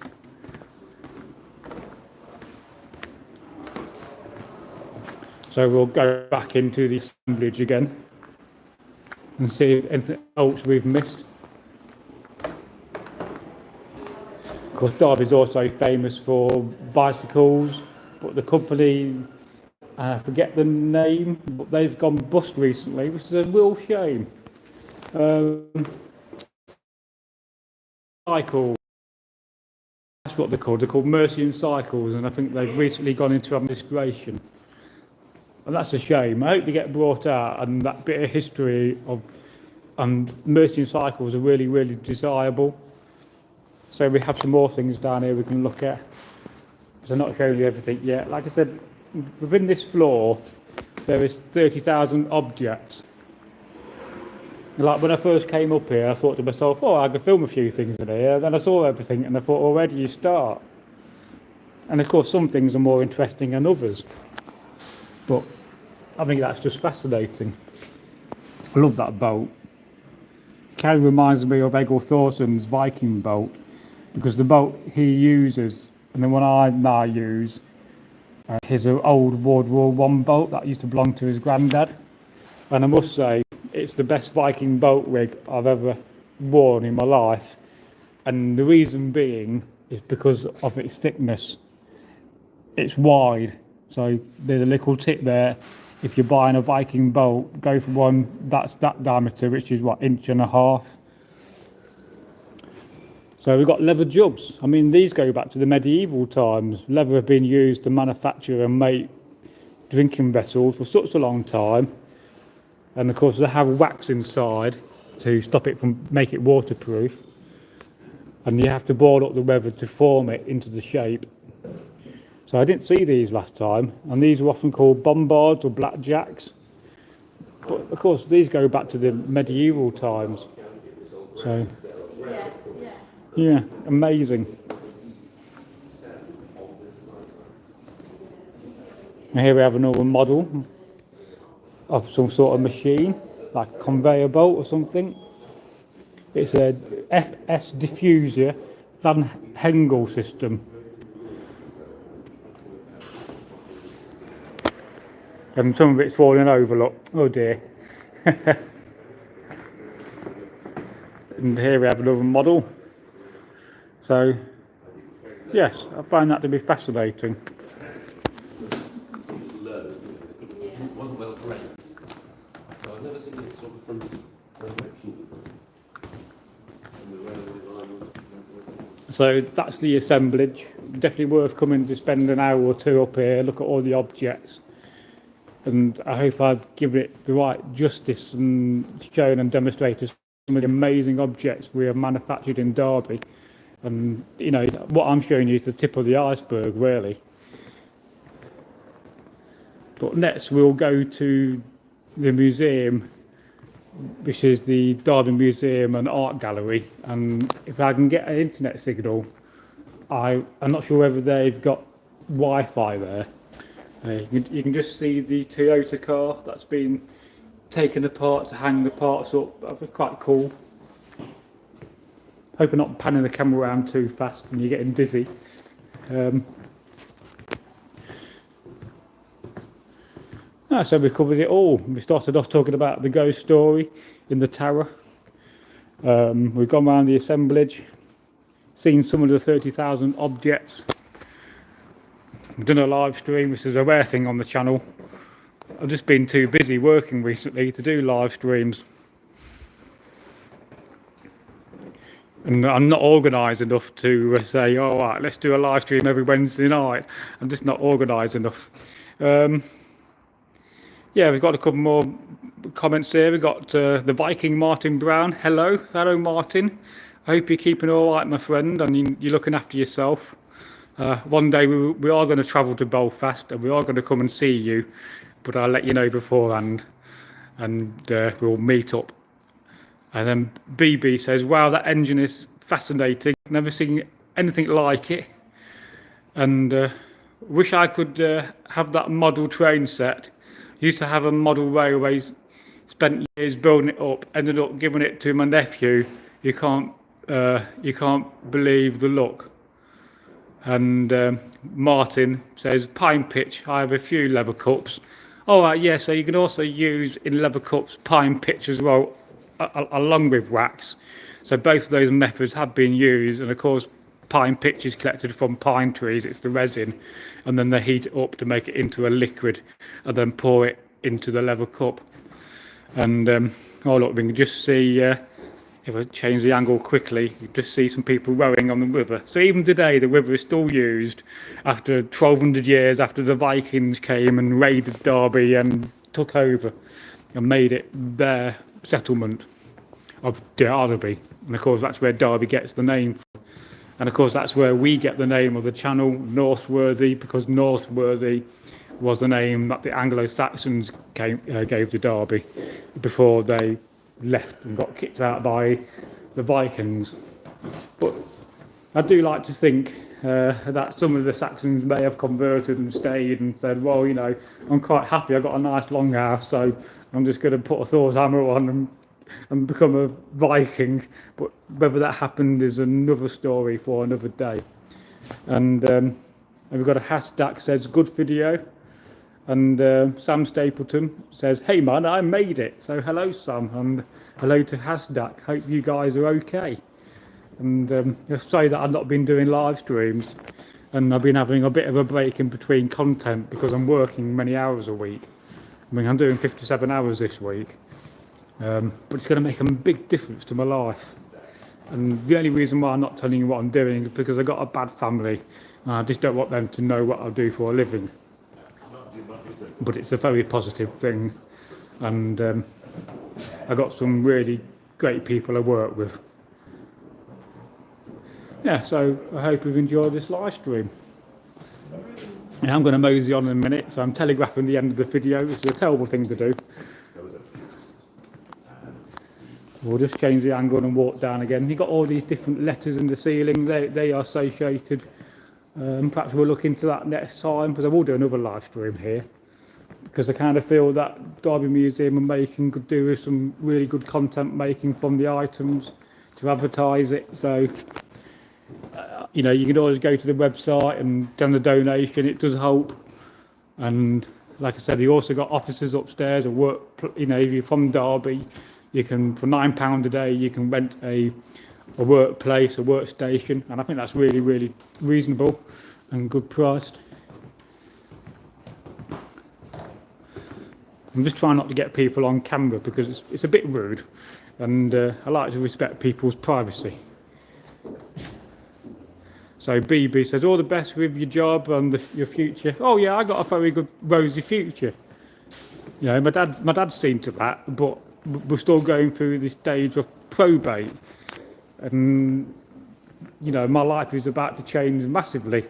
So we'll go back into the assemblage again and see if anything else we've missed. Of course, Derby's also famous for bicycles, but the company, I forget the name, but they've gone bust recently, which is a real shame. Cycle, that's what they're called. They're called Mercian Cycles, and I think they've recently gone into administration. And that's a shame. I hope they get brought out, and that bit of history of Mercian Cycles are really, really desirable. So we have some more things down here we can look at. So I'm not showing you everything yet. Like I said, within this floor, there is 30,000 objects. Like when I first came up here, I thought to myself, oh, I could film a few things in here. Then I saw everything and I thought, well, where do you start? And of course, some things are more interesting than others. But I think that's just fascinating. I love that boat. It kind of reminds me of Egil Thorson's Viking boat, because the boat he uses and the one I now use is an old World War I boat that used to belong to his granddad. And I must say, it's the best Viking boat rig I've ever worn in my life. And the reason being is because of its thickness. It's wide, so there's a little tip there. If you're buying a Viking boat, go for one that's that diameter, which is what, 1.5 inches. So we've got leather jugs. I mean, these go back to the medieval times. Leather have been used to manufacture and make drinking vessels for such a long time. And of course they have wax inside to stop it from make it waterproof. And you have to boil up the leather to form it into the shape. So I didn't see these last time, and these are often called bombards or blackjacks. But of course these go back to the medieval times. So yeah, amazing. And here we have another model of some sort of machine, like a conveyor belt or something. It's a FS diffuser Van Hengel system. And some of it's falling over, look. Oh dear. And here we have another model. So, yes, I find that to be fascinating. So that's the assemblage. Definitely worth coming to spend an hour or two up here, look at all the objects. And I hope I've given it the right justice and shown and demonstrated some of the amazing objects we have manufactured in Derby. And, you know, what I'm showing you is the tip of the iceberg, really. But next we'll go to the museum, which is the Derby Museum and Art Gallery. And if I can get an internet signal, I'm not sure whether they've got Wi-Fi there. You can just see the Toyota car that's been taken apart to hang the parts up. That was quite cool. Hope I'm not panning the camera around too fast and you're getting dizzy. So we covered it all. We started off talking about the ghost story in the tower. We've gone around the assemblage, seen some of the 30,000 objects. We've done a live stream, which is a rare thing on the channel. I've just been too busy working recently to do live streams. And I'm not organised enough to say, oh, right, let's do a live stream every Wednesday night. I'm just not organised enough. Yeah, we've got a couple more comments here. We've got the Viking Martin Brown. Hello Martin. I hope you're keeping all right, my friend, and you're looking after yourself. One day we are going to travel to Belfast and we are going to come and see you, but I'll let you know beforehand, and we'll meet up. And then BB says, wow, that engine is fascinating. Never seen anything like it. And wish I could have that model train set. Used to have a model railways, spent years building it up, ended up giving it to my nephew. You can't believe the look. And Martin says, pine pitch, I have a few leather cups. All right, yeah, so you can also use in leather cups pine pitch as well, along with wax. So both of those methods have been used, and of course pine pitch is collected from pine trees, it's the resin, and then they heat it up to make it into a liquid and then pour it into the leather cup. And oh look, we can just see, if I change the angle quickly, you just see some people rowing on the river. So even today the river is still used after 1200 years after the Vikings came and raided Derby and took over and made it their settlement of Derby. And of course that's where Derby gets the name from. And of course that's where we get the name of the channel, Northworthy, because Northworthy was the name that the Anglo-Saxons gave to Derby before they left and got kicked out by the Vikings. But I do like to think that some of the Saxons may have converted and stayed and said, well, you know, I'm quite happy, I've got a nice long house, so I'm just going to put a Thor's hammer on and become a Viking. But whether that happened is another story for another day. And we've got a hashtag says good video, and Sam Stapleton says, hey man, I made it. So hello Sam, and hello to hashtag, hope you guys are okay. And just say that I've not been doing live streams, and I've been having a bit of a break in between content because I'm working many hours a week. I mean, I'm doing 57 hours this week, but it's going to make a big difference to my life. And the only reason why I'm not telling you what I'm doing is because I've got a bad family and I just don't want them to know what I do for a living. But it's a very positive thing, and I got some really great people I work with. Yeah, so I hope you've enjoyed this live stream. Yeah, I'm going to mosey on in a minute, so I'm telegraphing the end of the video. This is a terrible thing to do. We'll just change the angle and walk down again. You've got all these different letters in the ceiling, they are associated. Perhaps we'll look into that next time, because I will do another live stream here, because I kind of feel that Derby Museum and Making could do with some really good content making from the items to advertise it. So you know, you can always go to the website and send a donation, it does help. And like I said, you also got offices upstairs, or work, you know, if you're from Derby, you can, for £9 a day, you can rent a workplace, a workstation, and I think that's really, really reasonable and good priced. I'm just trying not to get people on camera because it's a bit rude, and I like to respect people's privacy. So BB says, all the best with your job and your future. Oh yeah, I got a very good rosy future. You know, my dad's seen to that, but we're still going through this stage of probate. And, you know, my life is about to change massively.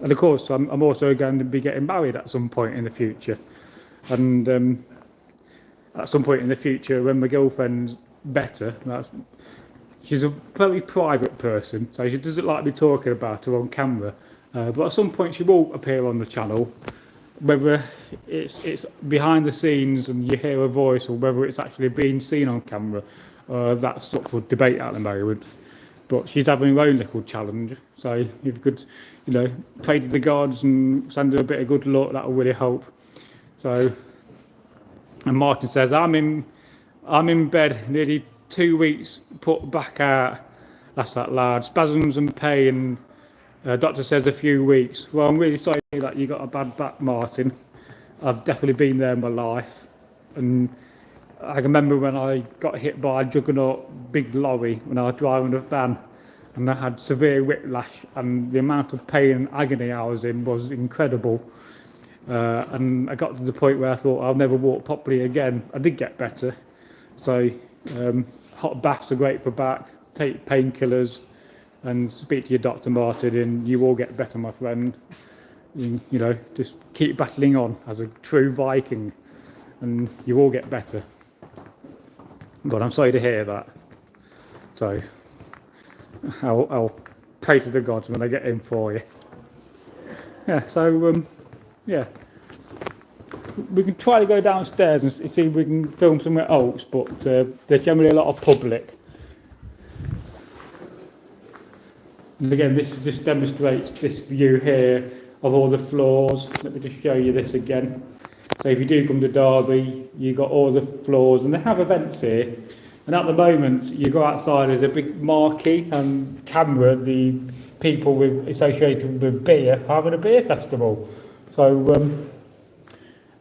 And of course, I'm also going to be getting married at some point in the future. And at some point in the future, when my girlfriend's better, she's a very private person, so she doesn't like me talking about her on camera. But at some point she will appear on the channel, whether it's behind the scenes and you hear her voice, or whether it's actually being seen on camera. That's up for debate at the moment. But she's having her own little challenge, so if you could, you know, pray to the gods and send her a bit of good luck, that will really help. So, and Martin says, I'm in bed nearly 2 weeks, put back out. That's that loud. Spasms and pain. Doctor says a few weeks. Well, I'm really sorry that you got a bad back, Martin. I've definitely been there in my life. And I can remember when I got hit by a juggernaut big lorry when I was driving a van, and I had severe whiplash, and the amount of pain and agony I was in was incredible. And I got to the point where I thought I'll never walk properly again. I did get better. So hot baths are great for back, take painkillers and speak to your doctor, Martin, and you will get better, my friend. You know, just keep battling on as a true Viking and you will get better. But I'm sorry to hear that. So I'll pray to the gods when I get in for you. Yeah, so yeah. we can try to go downstairs and see if we can film somewhere else, but there's generally a lot of public. And again, this just demonstrates this view here of all the floors. Let me just show you this again. So if you do come to Derby, you've got all the floors, and they have events here. And at the moment, you go outside, there's a big marquee and camera, the people associated with beer having a beer festival. So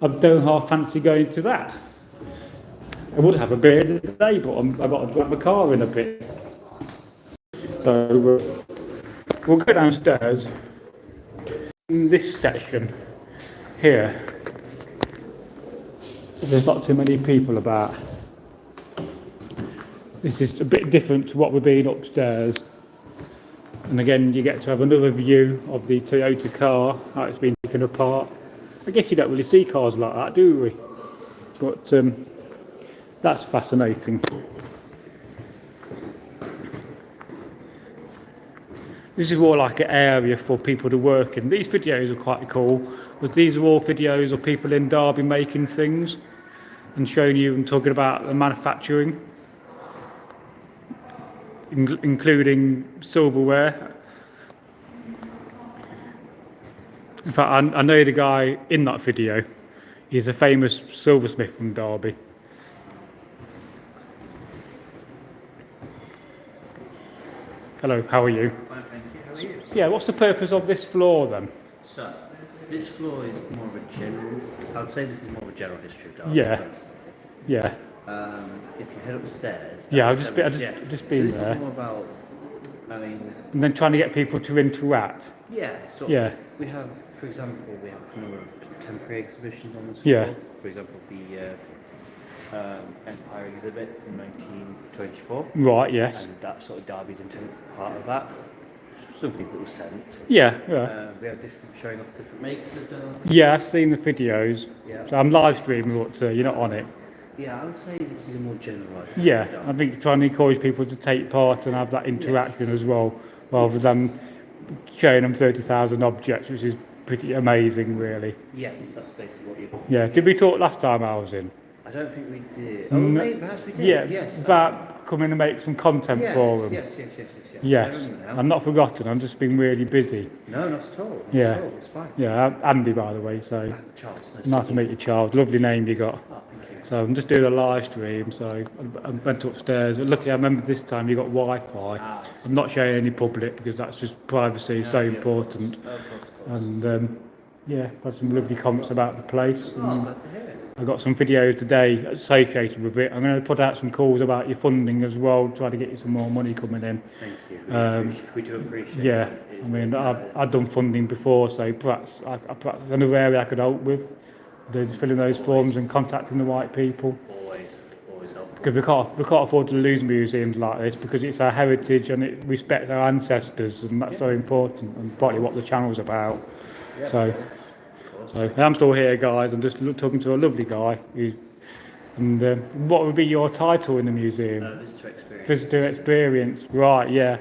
I don't half fancy going to that. I would have a beer today, but I've got to drive my car in a bit. So we'll go downstairs. In this section here, there's not too many people about. This is a bit different to what we're being upstairs. And again, you get to have another view of the Toyota car, how it's been taken apart. I guess you don't really see cars like that, do we? But that's fascinating. This is more like an area for people to work in. These videos are quite cool, because these are all videos of people in Derby making things and showing you and talking about the manufacturing, including silverware. In fact, I know the guy in that video. He's a famous silversmith from Derby. Hello, how are you? Fine, thank you. How are you? Yeah, what's the purpose of this floor then? So, this floor is more of a general, I would say this is more of a general history of Derby. Yeah. Yeah. If you head upstairs... Yeah, I've just been so there. Is more about, I mean... And then trying to get people to interact. Yeah, sort of. Yeah. We have, for example, we have a number of temporary exhibitions on this Yeah. floor. For example, the Empire exhibit from 1924. Right, yes. And that sort of Derby's integral part of that. Some things that were sent. Yeah, yeah. We have showing off different makes of Derby. Yeah, I've seen the videos. Yeah. So I'm live streaming, but you're not on it. Yeah, I would say this is a more generalised. Yeah, I think trying to encourage people to take part and have that interaction as well, rather than showing them 30,000 objects, which is pretty amazing, really. Yes, that's basically what you're... Yeah, did we talk last time I was in? I don't think we did. Oh, maybe, perhaps we did. Yeah, yes. about coming and make some content for them. Yes. Yes, I'm not forgotten, I've just been really busy. No, not at all. Yeah. At all. It's fine. Yeah, Andy, by the way, so Charles, nice to meet you, Charles. Lovely name you got. Oh, thank you. So I'm just doing a live stream, so I went upstairs. Luckily, I remember this time you got Wi-Fi. I'm not showing any public because that's just privacy is so important. Of course. And yeah, had some lovely comments about the place. Oh, glad to hear it. I got some videos today associated with it. I'm going to put out some calls about your funding as well, try to get you some more money coming in. Thank you. We do appreciate yeah, it. I mean, I've done funding before, so perhaps another area I could help with. Just filling those forms and contacting the right people. Always helpful. Because we can't afford to lose museums like this, because it's our heritage and it respects our ancestors, and that's so important, and partly what the channel's about. Yeah, So I'm still here, guys. I'm just talking to a lovely guy. And what would be your title in the museum? Visitor experience. Visitor experience, right? Yeah.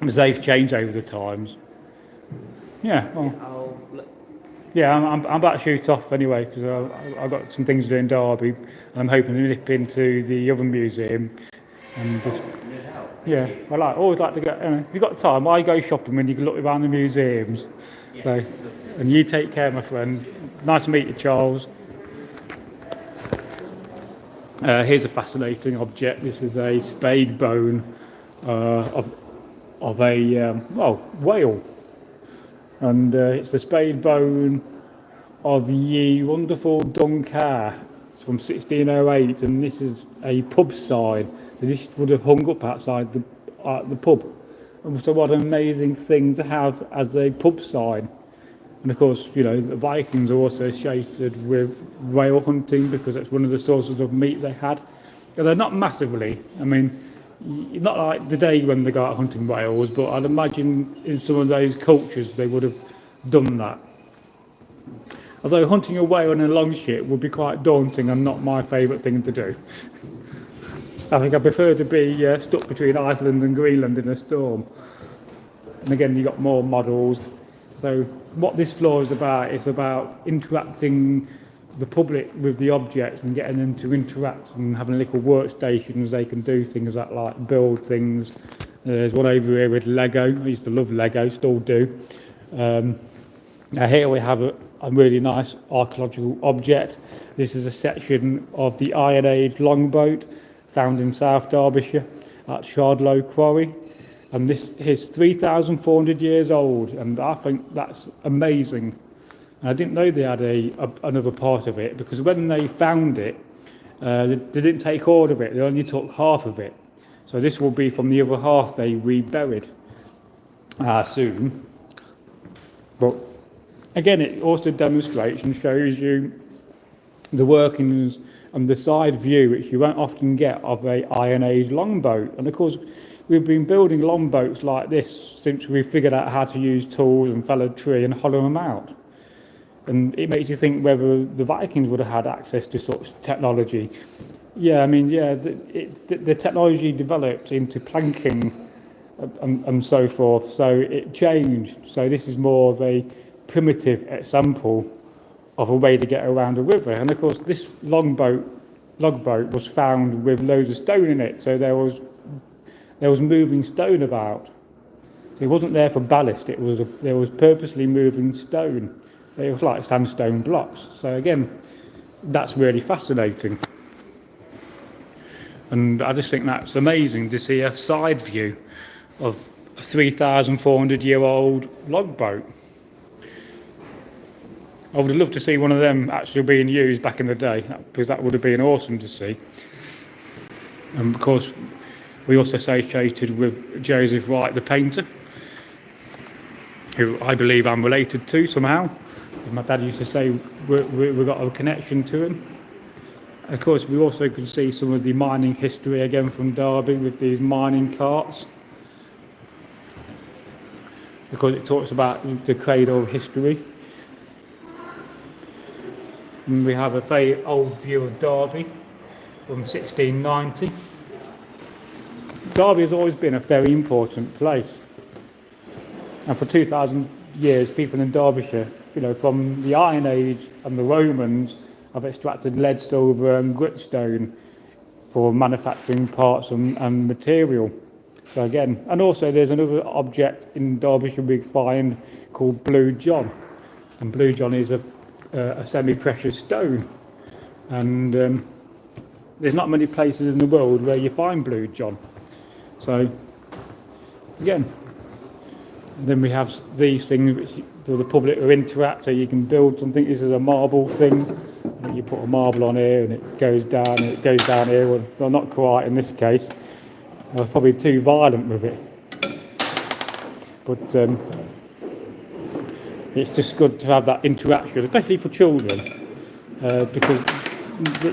They've changed over the times. Yeah. Well, yeah, I'm about to shoot off anyway, because I've got some things to do in Derby, and I'm hoping to nip into the other museum. And just, yeah, I always like to go. If you've got time, why go shopping when you can look around the museums? Yes. So, and you take care, my friend. Nice to meet you, Charles. Here's a fascinating object. This is a spade bone of a whale, and it's the spade bone of Ye Wonderful Duncar. It's from 1608, and this is a pub sign. So this would have hung up outside the pub. And so what an amazing thing to have as a pub sign. And of course, you know, the Vikings are also associated with whale hunting, because it's one of the sources of meat they had. But they're not massively. I mean, not like today when they go out hunting whales, but I'd imagine in some of those cultures they would have done that. Although hunting a whale in a longship would be quite daunting and not my favourite thing to do. I think I prefer to be stuck between Iceland and Greenland in a storm. And again, you've got more models. So what this floor is about interacting the public with the objects and getting them to interact and having little workstations they can do things like build things. There's one over here with Lego. I used to love Lego, still do. Now here we have a really nice archaeological object. This is a section of the Iron Age longboat found in South Derbyshire at Shardlow Quarry. And this is 3,400 years old, and I think that's amazing. And I didn't know they had another part of it, because when they found it, they didn't take all of it, they only took half of it. So this will be from the other half they reburied, I assume. But again, it also demonstrates and shows you the workings and the side view, which you won't often get, of a Iron Age longboat. And of course, we've been building longboats like this since we figured out how to use tools and fell a tree and hollow them out. And it makes you think whether the Vikings would have had access to such technology. Yeah, I mean, yeah, the technology developed into planking and so forth, so it changed. So this is more of a primitive example of a way to get around a river. And of course, this logboat was found with loads of stone in it, so there was moving stone about. So it wasn't there for ballast, there was purposely moving stone. It was like sandstone blocks. So again, that's really fascinating. And I just think that's amazing to see a side view of a 3,400-year-old logboat. I would have loved to see one of them actually being used back in the day, because that would have been awesome to see. And of course, we also associated with Joseph Wright, the painter, who I believe I'm related to somehow. My dad used to say we've got a connection to him. Of course, we also can see some of the mining history again from Derby with these mining carts, because it talks about the cradle of history. And we have a very old view of Derby from 1690. Derby has always been a very important place. And for 2,000 years, people in Derbyshire, from the Iron Age and the Romans, have extracted lead, silver and gritstone for manufacturing parts and material. So again, and also there's another object in Derbyshire we find called Blue John. And Blue John is a semi-precious stone. And there's not many places in the world where you find Blue John. So again, then we have these things which for the public to interact, so you can build something. This is a marble thing. You put a marble on here and it goes down, and it goes down here. Well, not quite in this case. I was probably too violent with it. But it's just good to have that interaction, especially for children, because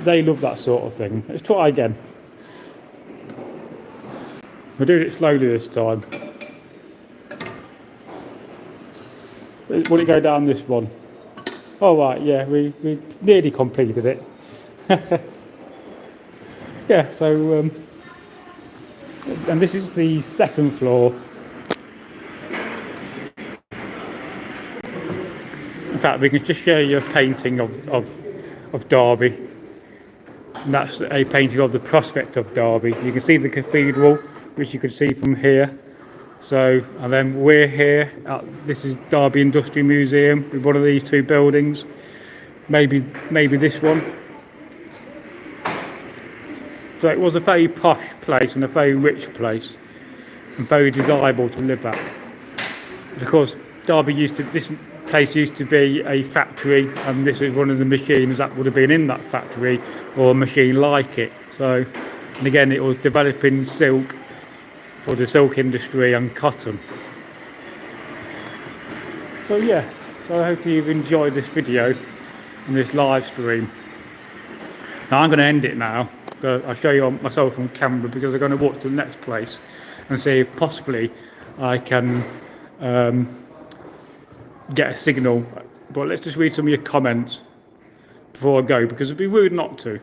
they love that sort of thing. Let's try again. We're doing it slowly this time. Will it go down this one? Oh right, yeah, we nearly completed it. Yeah, so and this is the second floor. In fact, we can just show you a painting of Derby. And that's a painting of the prospect of Derby. You can see the cathedral, which you can see from here. So, and then we're here. This is Derby Industrial Museum with one of these two buildings. Maybe this one. So it was a very posh place and a very rich place, and very desirable to live at. And of course, this place used to be a factory, and this is one of the machines that would have been in that factory, or a machine like it. So, and again, it was developing silk for the silk industry and cotton. So yeah, so I hope you've enjoyed this video and this live stream. Now I'm going to end it now. I'll show you myself on camera, because I'm going to walk to the next place and see if possibly I can get a signal. But let's just read some of your comments before I go, because it'd be rude not to.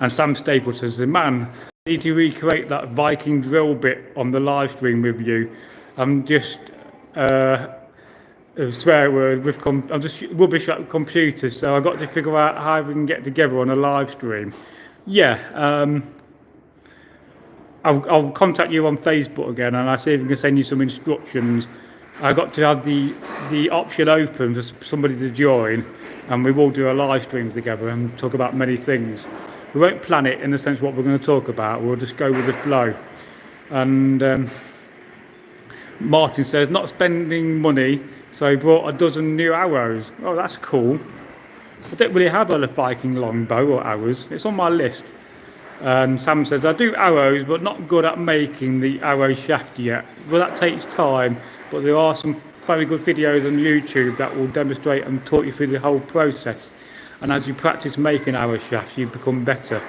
And Sam Stapleton says, the man need to recreate that Viking drill bit on the live stream with you. I'm just a swear word with I'm just rubbish at computers, so I've got to figure out how we can get together on a live stream. Yeah, I'll contact you on Facebook again, and I'll see if we can send you some instructions. I got to have the option open for somebody to join, and we will do a live stream together and talk about many things. We won't plan it in the sense what we're going to talk about. We'll just go with the flow. And Martin says not spending money, so he brought a dozen new arrows. Oh, that's cool. I don't really have a Viking longbow or arrows. It's on my list. And Sam says, I do arrows, but not good at making the arrow shaft yet. Well, that takes time, but there are some very good videos on YouTube that will demonstrate and talk you through the whole process. And as you practice making arrow shafts, you become better.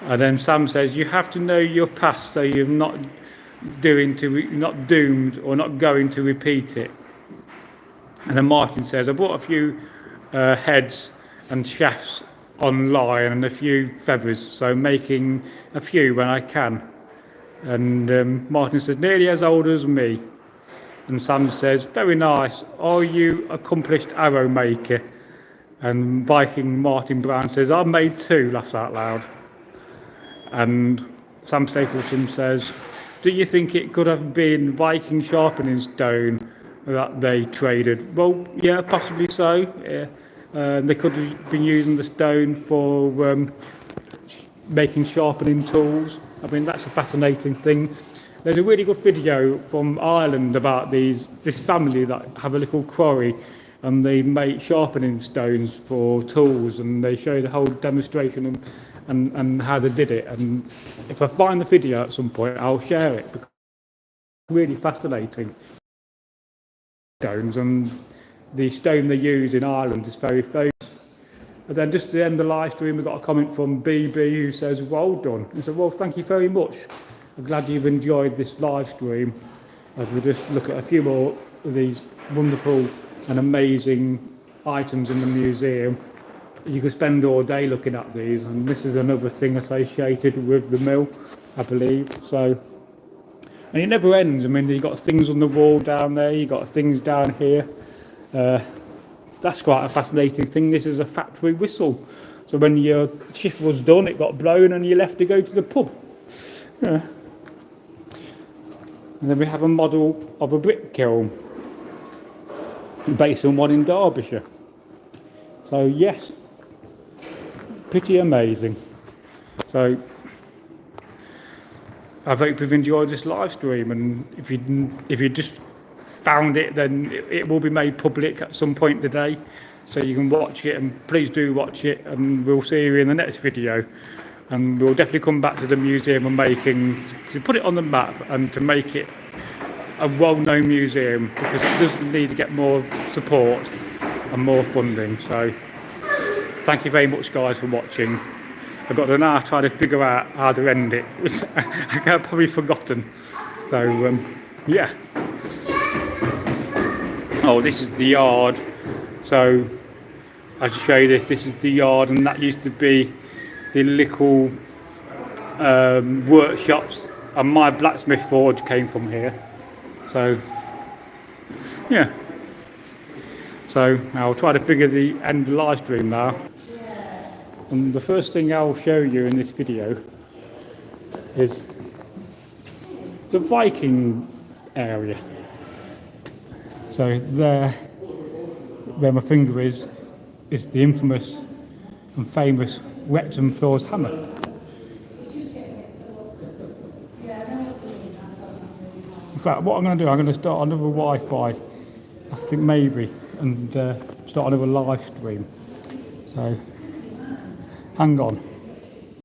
And then Sam says, you have to know your past so you're not not doomed or not going to repeat it. And then Martin says, I bought a few heads and shafts online and a few feathers, so making a few when I can. And Martin says, nearly as old as me. And Sam says, very nice, are you accomplished arrow maker? And Viking Martin Brown says, I made 2, laughs out loud. And Sam Stapleton says, do you think it could have been Viking sharpening stone that they traded? Well, yeah, possibly so. Yeah. They could have been using the stone for making sharpening tools. I mean, that's a fascinating thing. There's a really good video from Ireland about this family that have a little quarry, and they make sharpening stones for tools, and they show the whole demonstration and how they did it. And if I find the video at some point, I'll share it, because it's really fascinating. Stones, and the stone they use in Ireland is very famous. And then just at the end of the live stream, we got a comment from BB who says, well done. He said, well, thank you very much. I'm glad you've enjoyed this live stream. As we just look at a few more of these wonderful and amazing items in the museum. You could spend all day looking at these, and this is another thing associated with the mill, I believe. So, and it never ends. I mean, you've got things on the wall down there, you've got things down here. That's quite a fascinating thing. This is a factory whistle. So when your shift was done, it got blown and you left to go to the pub. Yeah. And then we have a model of a brick kiln based on one in Derbyshire. So yes, pretty amazing. So I hope you've enjoyed this live stream, and if you just found it, then it will be made public at some point today, so you can watch it, and please do watch it, and we'll see you in the next video. And we'll definitely come back to the museum and to put it on the map and to make it a well-known museum, because it does need to get more support and more funding. So thank you very much, guys, for watching. I've got to now try to figure out how to end it. I've probably forgotten. So yeah. Oh, this is the yard. So I'll just show you this. This is the yard, and that used to be the little workshops, and my blacksmith forge came from here. So yeah, so I'll try to figure the end of the live stream now, and the first thing I'll show you in this video is the Viking area. So there where my finger is the infamous and famous Rectum Thor's hammer. In fact, what I'm going to do, I'm going to start another Wi-Fi, I think maybe, and start another live stream. So, hang on.